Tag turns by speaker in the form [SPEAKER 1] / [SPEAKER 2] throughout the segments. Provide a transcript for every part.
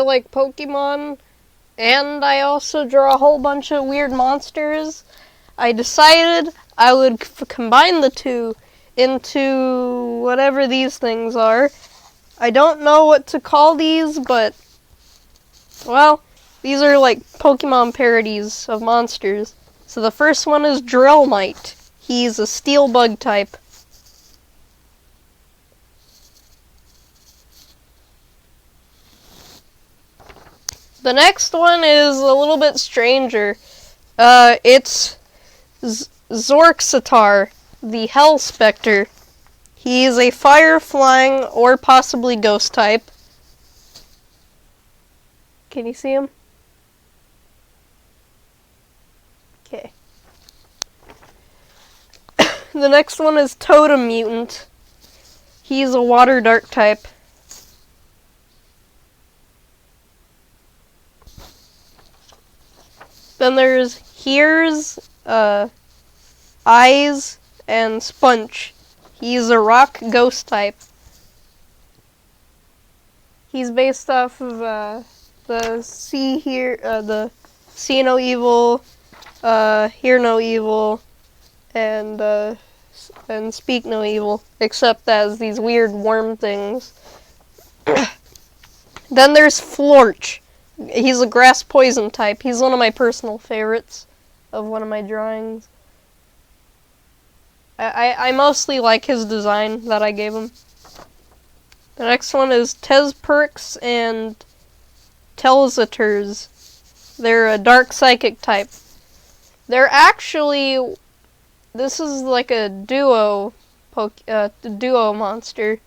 [SPEAKER 1] I like Pokemon, and I also draw a whole bunch of weird monsters. I decided I would combine the two into whatever these things are. I don't know what to call these, but, well, these are like Pokemon parodies of monsters. So the first one is Drillmite. He's a steel bug type. The next one is a little bit stranger. It's Zorxitar, the Hell Spectre. He is a fire-flying or possibly ghost type. Can you see him? Okay. The next one is Totem Mutant. He's a water dark type. Then there's Here's, Eyes, and Sponge. He's a rock ghost type. He's based off of the the See No Evil, Hear No Evil, and Speak No Evil, except as these weird worm things. Then there's Florch. He's a grass poison type. He's one of my personal favorites of one of my drawings. I mostly like his design that I gave him. The next one is Tezperks and Telzaturs. They're a dark psychic type. They're actually, this is like a duo monster.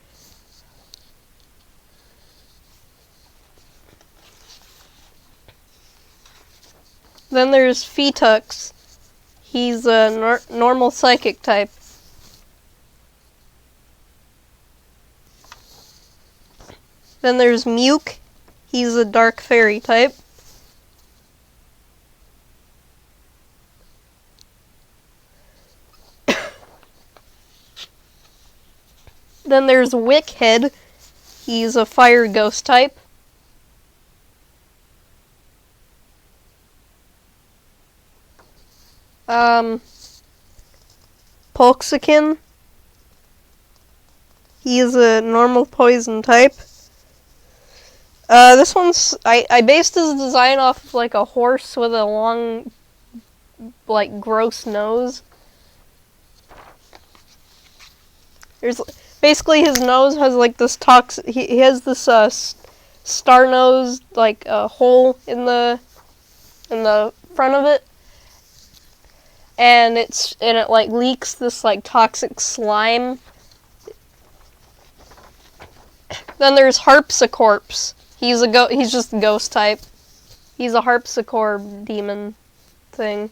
[SPEAKER 1] Then there's Fetux. He's a normal psychic type. Then there's Muke. He's a dark fairy type. Then there's Wickhead. He's a fire ghost type. Pulksikin. He is a normal poison type. This one's, I based his design off of like a horse with a long, like, gross nose. Basically his nose has like this he has this star nose, like a hole in the front of it. And it like leaks this like toxic slime. Then there's Harpsichorps. He's just a ghost type. He's a harpsichord demon thing.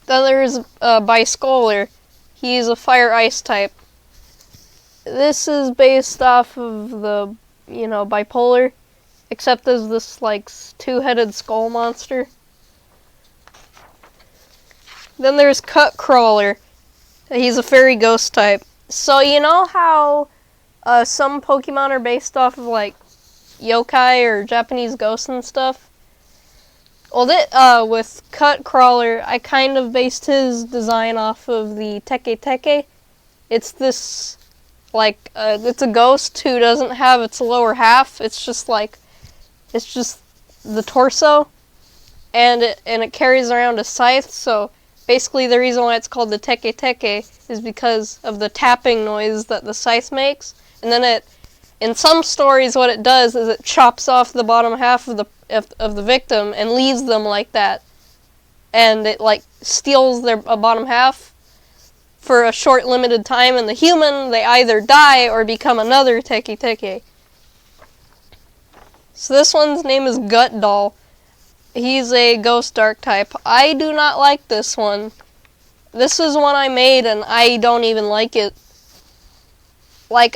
[SPEAKER 1] Then there's Biscolar. He's a fire ice type. This is based off of the, bipolar, except as this like two-headed skull monster. Then there's Cutcrawler. He's a fairy ghost type. So you know how some Pokemon are based off of like yokai or Japanese ghosts and stuff? Well, with Cutcrawler, I kind of based his design off of the Teke Teke. It's this, like, it's a ghost who doesn't have its lower half. It's just the torso, and it carries around a scythe. So basically, the reason why it's called the Teke Teke is because of the tapping noise that the scythe makes. And then in some stories, what it does is it chops off the bottom half of the victim and leaves them like that. And it like steals their bottom half for a short limited time, and the human, they either die or become another Teke Teke. So this one's name is Gut Doll. He's a ghost dark type. I do not like this one. This is one I made and I don't even like it. Like,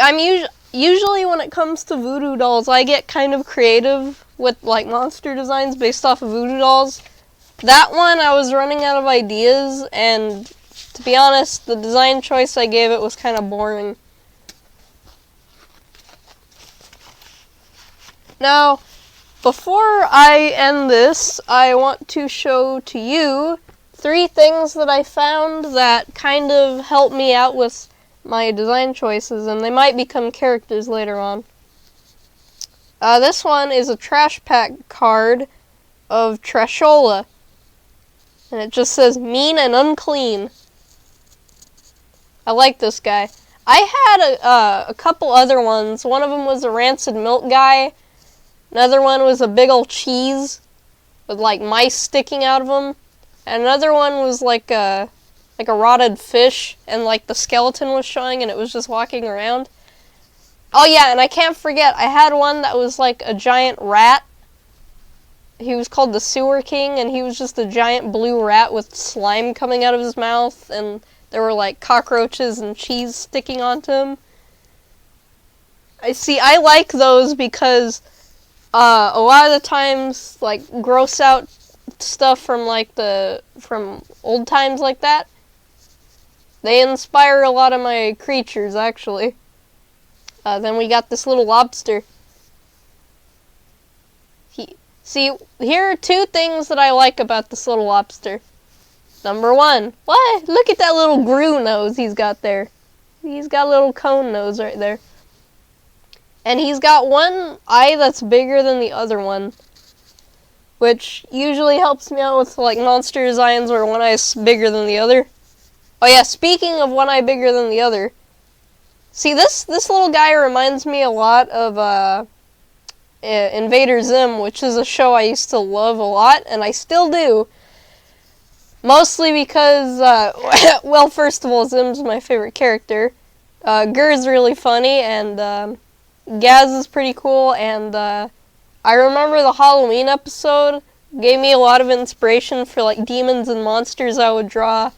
[SPEAKER 1] usually when it comes to voodoo dolls, I get kind of creative with like monster designs based off of voodoo dolls. That one, I was running out of ideas, and to be honest, the design choice I gave it was kind of boring. Now, before I end this, I want to show to you 3 things that I found that kind of helped me out with my design choices, and they might become characters later on. This one is a trash pack card of Trashola, and it just says mean and unclean. I like this guy. I had a couple other ones. One of them was a rancid milk guy. Another one was a big old cheese with like mice sticking out of them. And another one was like a rotted fish, and like the skeleton was showing and it was just walking around. Oh yeah, and I can't forget, I had one that was like a giant rat. He was called the Sewer King, and he was just a giant blue rat with slime coming out of his mouth, and there were like cockroaches and cheese sticking onto him. I like those because a lot of the times, like, gross out stuff from from old times like that, they inspire a lot of my creatures, actually. Then we got this little lobster. See, here are 2 things that I like about this little lobster. Number 1, what? Look at that little Gru nose he's got there. He's got a little cone nose right there. And he's got one eye that's bigger than the other one, which usually helps me out with like monster designs where one eye is bigger than the other. Oh yeah, speaking of one eye bigger than the other, see this little guy reminds me a lot of Invader Zim, which is a show I used to love a lot, and I still do. Mostly because, well, first of all, Zim's my favorite character. Gur's really funny, and Gaz is pretty cool, and I remember the Halloween episode gave me a lot of inspiration for like demons and monsters I would draw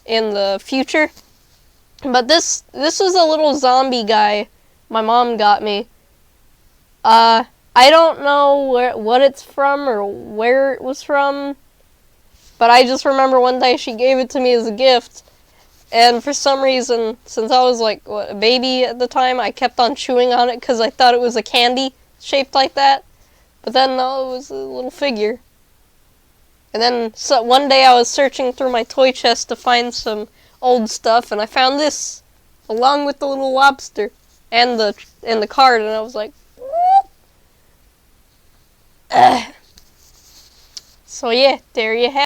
[SPEAKER 1] in the future. But this was a little zombie guy my mom got me. I don't know what it's from or where it was from, but I just remember one day she gave it to me as a gift, and for some reason, since I was like a baby at the time, I kept on chewing on it because I thought it was a candy shaped like that. But then no, it was a little figure. And then one day I was searching through my toy chest to find some old stuff, and I found this along with the little lobster and the card, and I was like, so yeah, there you have it.